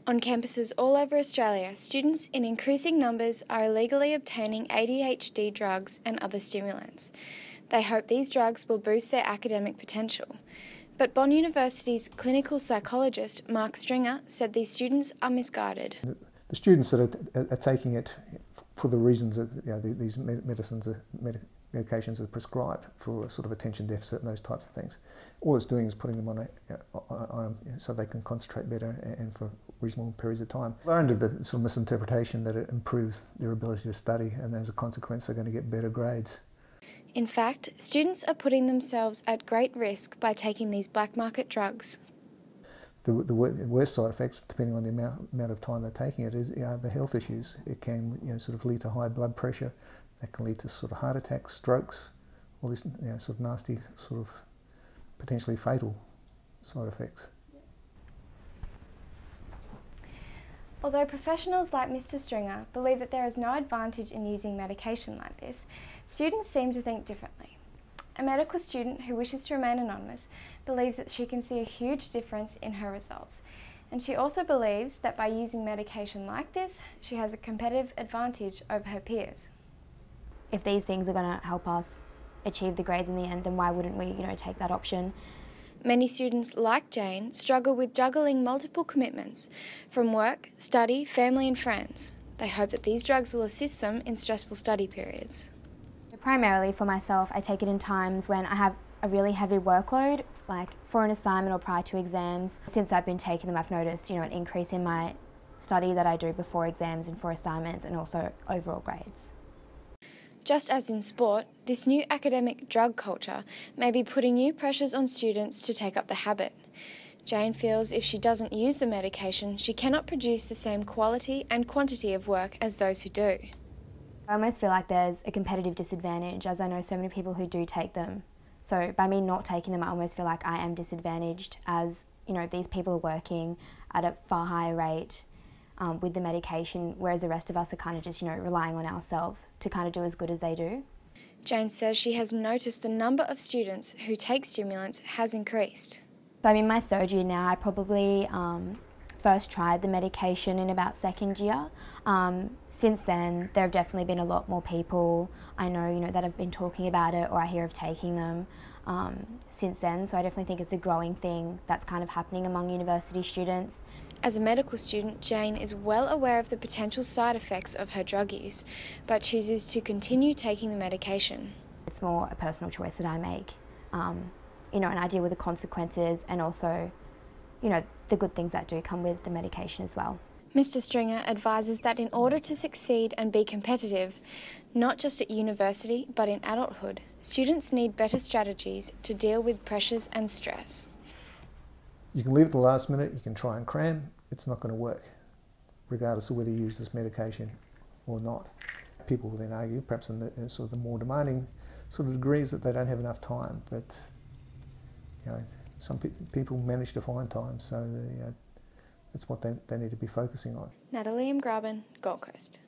On campuses all over Australia, students in increasing numbers are illegally obtaining ADHD drugs and other stimulants. They hope these drugs will boost their academic potential. But Bond University's clinical psychologist, Mark Stringer, said these students are misguided. The students that are taking it for the reasons that these medications are prescribed for sort of attention deficit and those types of things, all it's doing is putting them on so they can concentrate better and for reasonable periods of time. They're under the sort of misinterpretation that it improves their ability to study, and as a consequence they're going to get better grades. In fact, students are putting themselves at great risk by taking these black market drugs. The worst side effects, depending on the amount of time they're taking it, is the health issues. It can sort of lead to high blood pressure. That can lead to sort of heart attacks, strokes, all these sort of nasty, sort of potentially fatal side effects. Although professionals like Mr. Stringer believe that there is no advantage in using medication like this, students seem to think differently. A medical student who wishes to remain anonymous believes that she can see a huge difference in her results, and she also believes that by using medication like this, she has a competitive advantage over her peers. If these things are going to help us achieve the grades in the end, then why wouldn't we, take that option? Many students, like Jane, struggle with juggling multiple commitments from work, study, family and friends. They hope that these drugs will assist them in stressful study periods. Primarily for myself, I take it in times when I have a really heavy workload, like for an assignment or prior to exams. Since I've been taking them, I've noticed, an increase in my study that I do before exams and for assignments, and also overall grades. Just as in sport, this new academic drug culture may be putting new pressures on students to take up the habit. Jane feels if she doesn't use the medication, she cannot produce the same quality and quantity of work as those who do. I almost feel like there's a competitive disadvantage, as I know so many people who do take them. So by me not taking them, I almost feel like I am disadvantaged, as these people are working at a far higher rate with the medication, whereas the rest of us are kind of just relying on ourselves to kind of do as good as they do. Jane says she has noticed the number of students who take stimulants has increased. So I'm in my third year now. I probably first tried the medication in about second year. Since then, there have definitely been a lot more people I know, that have been talking about it, or I hear of taking them since then. So I definitely think it's a growing thing that's kind of happening among university students. As a medical student, Jane is well aware of the potential side effects of her drug use, but chooses to continue taking the medication. It's more a personal choice that I make, and I deal with the consequences and also, the good things that do come with the medication as well. Mr. Stringer advises that in order to succeed and be competitive, not just at university but in adulthood, students need better strategies to deal with pressures and stress. You can leave it to the last minute, you can try and cram, it's not going to work, regardless of whether you use this medication or not. People will then argue, perhaps in the sort of the more demanding sort of degrees, that they don't have enough time, but some people manage to find time, so that's what they need to be focusing on. Natalie M. Graben, Gold Coast.